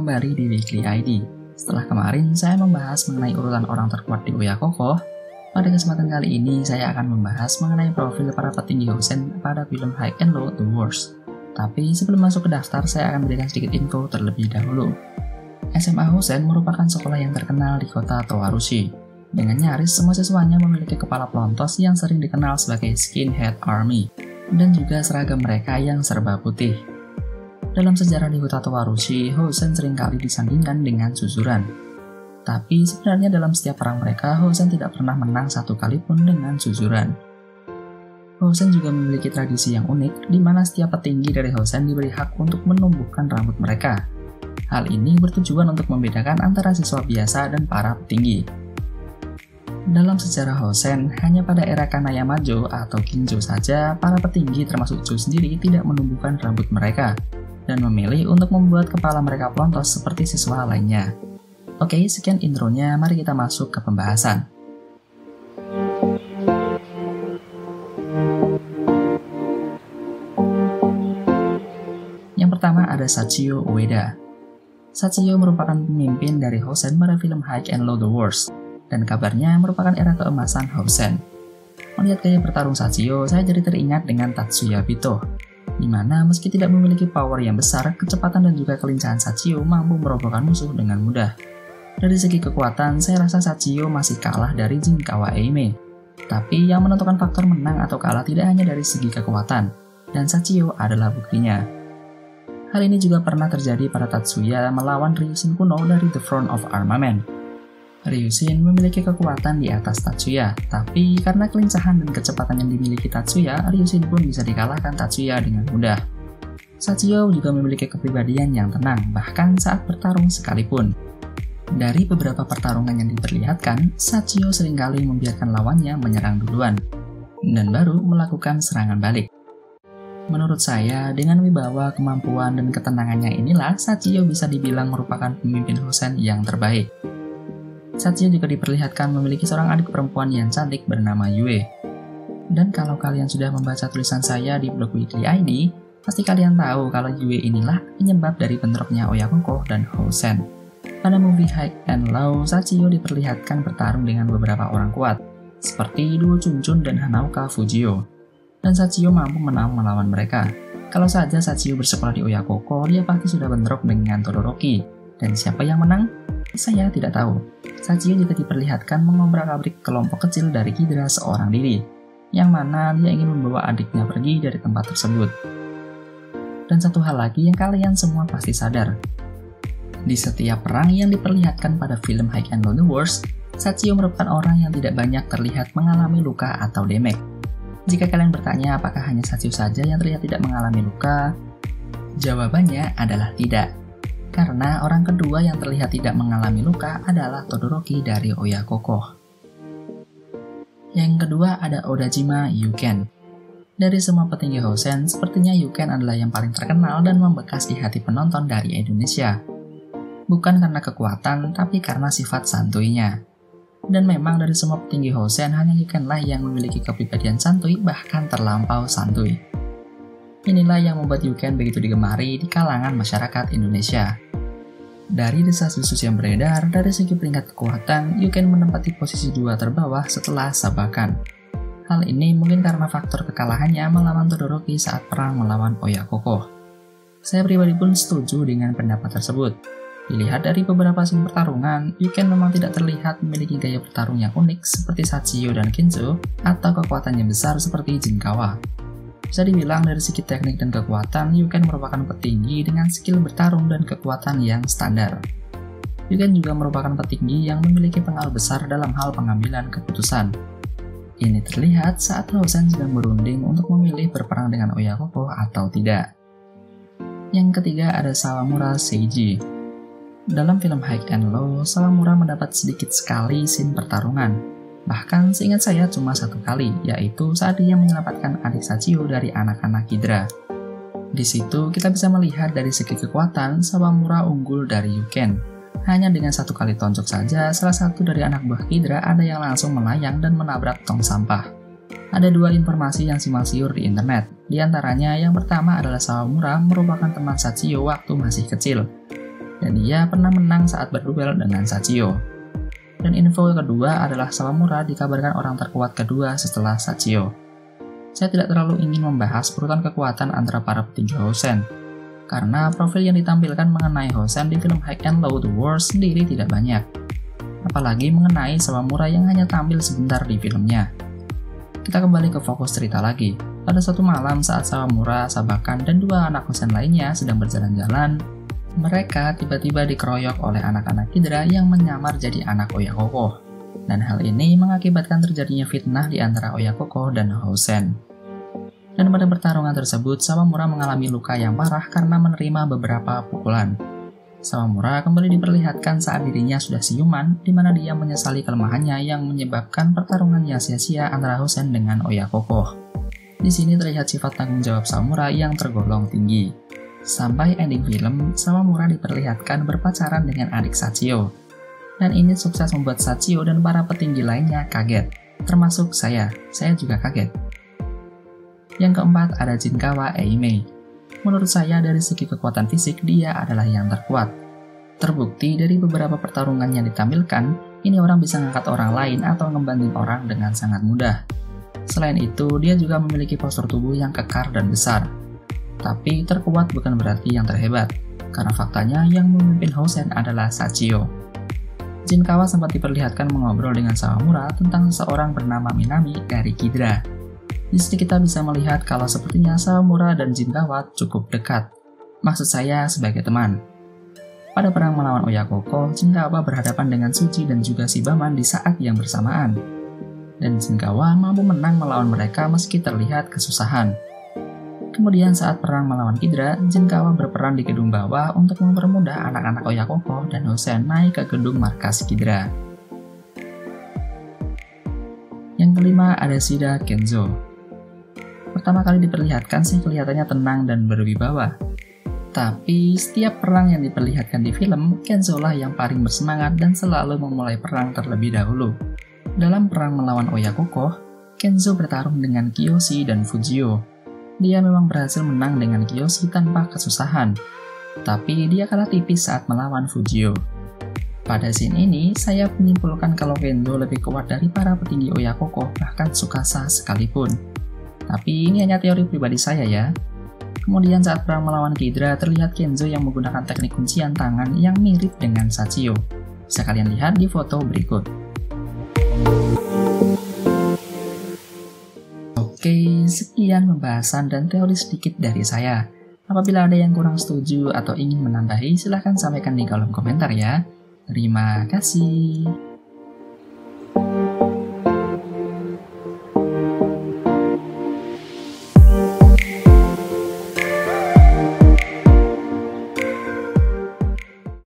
kembali di Weekly ID. Setelah kemarin saya membahas mengenai urutan orang terkuat di Oyakokoh, pada kesempatan kali ini saya akan membahas mengenai profil para petinggi Hosen pada film High and Low The Worst. Tapi sebelum masuk ke daftar, saya akan berikan sedikit info terlebih dahulu. SMA Hosen merupakan sekolah yang terkenal di kota Towarushi. Dengan nyaris semua siswanya memiliki kepala pelontos yang sering dikenal sebagai Skinhead Army, dan juga seragam mereka yang serba putih. Dalam sejarah di kota Towarushi, Hosen seringkali disandingkan dengan Suzuran. Tapi sebenarnya dalam setiap perang mereka, Hosen tidak pernah menang satu kali pun dengan Suzuran. Hosen juga memiliki tradisi yang unik, di mana setiap petinggi dari Hosen diberi hak untuk menumbuhkan rambut mereka. Hal ini bertujuan untuk membedakan antara siswa biasa dan para petinggi. Dalam sejarah Hosen, hanya pada era Kanayamajo atau Kinjo saja, para petinggi termasuk Cho sendiri tidak menumbuhkan rambut mereka, dan memilih untuk membuat kepala mereka pelontos seperti siswa lainnya. Oke, sekian intronya, mari kita masuk ke pembahasan. Yang pertama ada Sachio Ueda. Sachio merupakan pemimpin dari Hosen pada film High and Low The Worst, dan kabarnya merupakan era keemasan Hosen. Melihat gaya bertarung Sachio, saya jadi teringat dengan Tatsuya Bito, di mana meski tidak memiliki power yang besar, kecepatan dan juga kelincahan Sachio mampu merobohkan musuh dengan mudah. Dari segi kekuatan, saya rasa Sachio masih kalah dari Jinkawa Eime. Tapi yang menentukan faktor menang atau kalah tidak hanya dari segi kekuatan, dan Sachio adalah buktinya. Hal ini juga pernah terjadi pada Tatsuya melawan Ryushin kuno dari The Front of Armament. Ryushin memiliki kekuatan di atas Tatsuya, tapi karena kelincahan dan kecepatan yang dimiliki Tatsuya, Ryushin pun bisa dikalahkan Tatsuya dengan mudah. Sachio juga memiliki kepribadian yang tenang, bahkan saat bertarung sekalipun. Dari beberapa pertarungan yang diperlihatkan, Sachio seringkali membiarkan lawannya menyerang duluan, dan baru melakukan serangan balik. Menurut saya, dengan wibawa, kemampuan, dan ketenangannya inilah Sachio bisa dibilang merupakan pemimpin Hosen yang terbaik. Sachio juga diperlihatkan memiliki seorang adik perempuan yang cantik bernama Yue. Dan kalau kalian sudah membaca tulisan saya di blog Weekly ID, pasti kalian tahu kalau Yue inilah penyebab dari bentroknya Oyakokoh dan Hosen. Pada movie High and Low, Sachio diperlihatkan bertarung dengan beberapa orang kuat, seperti duo Chunchun dan Hanaoka Fujio. Dan Sachio mampu menang melawan mereka. Kalau saja Sachio bersekolah di Oyakokoh, dia pasti sudah bentrok dengan Todoroki. Dan siapa yang menang? Saya tidak tahu. Sachio juga diperlihatkan mengobrak-abrik kelompok kecil dari Hidra seorang diri, yang mana dia ingin membawa adiknya pergi dari tempat tersebut. Dan satu hal lagi yang kalian semua pasti sadar. Di setiap perang yang diperlihatkan pada film High and Low The Worst, Sachio merupakan orang yang tidak banyak terlihat mengalami luka atau damage. Jika kalian bertanya apakah hanya Sachio saja yang terlihat tidak mengalami luka, jawabannya adalah tidak. Karena orang kedua yang terlihat tidak mengalami luka adalah Todoroki dari Oyakokoh. Yang kedua ada Odajima Yuken. Dari semua petinggi Hosen, sepertinya Yuken adalah yang paling terkenal dan membekas di hati penonton dari Indonesia. Bukan karena kekuatan, tapi karena sifat santuinya. Dan memang dari semua petinggi Hosen, hanya Yukenlah yang memiliki kepribadian santuy, bahkan terlampau santuy. Inilah yang membuat Yuken begitu digemari di kalangan masyarakat Indonesia. Dari desas-desus yang beredar, dari segi peringkat kekuatan, Yuken menempati posisi 2 terbawah setelah Sabakan. Hal ini mungkin karena faktor kekalahannya melawan Todoroki saat perang melawan Oyakokoh. Saya pribadi pun setuju dengan pendapat tersebut. Dilihat dari beberapa scene pertarungan, Yuken memang tidak terlihat memiliki gaya bertarung yang unik seperti Sachio dan Kinzo, atau kekuatannya besar seperti Jinkawa. Bisa dibilang dari segi teknik dan kekuatan, Yuken merupakan petinggi dengan skill bertarung dan kekuatan yang standar. Yuken juga merupakan petinggi yang memiliki pengaruh besar dalam hal pengambilan keputusan. Ini terlihat saat Hosen sedang berunding untuk memilih berperang dengan Oyakokoh atau tidak. Yang ketiga ada Sawamura Seiji. Dalam film High and Low, Sawamura mendapat sedikit sekali scene pertarungan. Bahkan seingat saya cuma 1 kali, yaitu saat dia menyelamatkan adik Sachio dari anak-anak Hidra. Di situ kita bisa melihat dari segi kekuatan, Sawamura unggul dari Yuken. Hanya dengan 1 kali tonjok saja, salah satu dari anak buah Hidra ada yang langsung melayang dan menabrak tong sampah. Ada 2 informasi yang simpang siur di internet. Di antaranya yang pertama adalah Sawamura merupakan teman Sachio waktu masih kecil. dan ia pernah menang saat berduel dengan Sachio. Dan info kedua adalah Sawamura dikabarkan orang terkuat kedua setelah Sachio. Saya tidak terlalu ingin membahas urutan kekuatan antara para petinju Hosен, karena profil yang ditampilkan mengenai Hosен di film High and Low The Worst sendiri tidak banyak. Apalagi mengenai Sawamura yang hanya tampil sebentar di filmnya. Kita kembali ke fokus cerita lagi. Pada suatu malam saat Sawamura, Sabakan, dan dua anak Hosen lainnya sedang berjalan-jalan, mereka tiba-tiba dikeroyok oleh anak-anak Hydra yang menyamar jadi anak Oyakokoh. Dan hal ini mengakibatkan terjadinya fitnah di antara Oyakokoh dan Hosen. Dan pada pertarungan tersebut, Sawamura mengalami luka yang parah karena menerima beberapa pukulan. Sawamura kembali diperlihatkan saat dirinya sudah siuman, di mana dia menyesali kelemahannya yang menyebabkan pertarungan yang sia-sia antara Hosen dengan Oyakokoh. Di sini terlihat sifat tanggung jawab Sawamura yang tergolong tinggi. Sampai ending film, Sawamura diperlihatkan berpacaran dengan adik Sachio. Dan ini sukses membuat Sachio dan para petinggi lainnya kaget, termasuk saya juga kaget. Yang keempat ada Jinkawa Eimei. Menurut saya dari segi kekuatan fisik dia adalah yang terkuat. Terbukti dari beberapa pertarungan yang ditampilkan, ini orang bisa ngangkat orang lain atau ngebanting orang dengan sangat mudah. Selain itu, dia juga memiliki postur tubuh yang kekar dan besar. Tapi terkuat bukan berarti yang terhebat, karena faktanya yang memimpin Hosen adalah Sachio. Jinkawa sempat diperlihatkan mengobrol dengan Sawamura tentang seseorang bernama Minami dari Hydra. Di sini kita bisa melihat kalau sepertinya Sawamura dan Jinkawa cukup dekat. Maksud saya sebagai teman. Pada perang melawan Oyakokoh, Jinkawa berhadapan dengan Suji dan juga Shibaman di saat yang bersamaan. Dan Jinkawa mampu menang melawan mereka meski terlihat kesusahan. Kemudian saat perang melawan Hydra, Jinkawa berperan di gedung bawah untuk mempermudah anak-anak Oyakokoh dan Hosen naik ke gedung markas Hydra. Yang kelima ada Shida Kenzo. Pertama kali diperlihatkan sih kelihatannya tenang dan berwibawa. Tapi setiap perang yang diperlihatkan di film, Kenzo lah yang paling bersemangat dan selalu memulai perang terlebih dahulu. Dalam perang melawan Oyakokoh, Kenzo bertarung dengan Kiyoshi dan Fujio. Dia memang berhasil menang dengan Kiyoshi tanpa kesusahan, tapi dia kalah tipis saat melawan Fujio. Pada scene ini, saya menyimpulkan kalau Kenzo lebih kuat dari para petinggi Oyakokoh, bahkan Tsukasa sekalipun. Tapi ini hanya teori pribadi saya ya. Kemudian saat perang melawan Hydra, terlihat Kenzo yang menggunakan teknik kuncian tangan yang mirip dengan Sachio. Bisa kalian lihat di foto berikut. Oke, sekian pembahasan dan teori sedikit dari saya. Apabila ada yang kurang setuju atau ingin menambahi, silahkan sampaikan di kolom komentar ya. Terima kasih.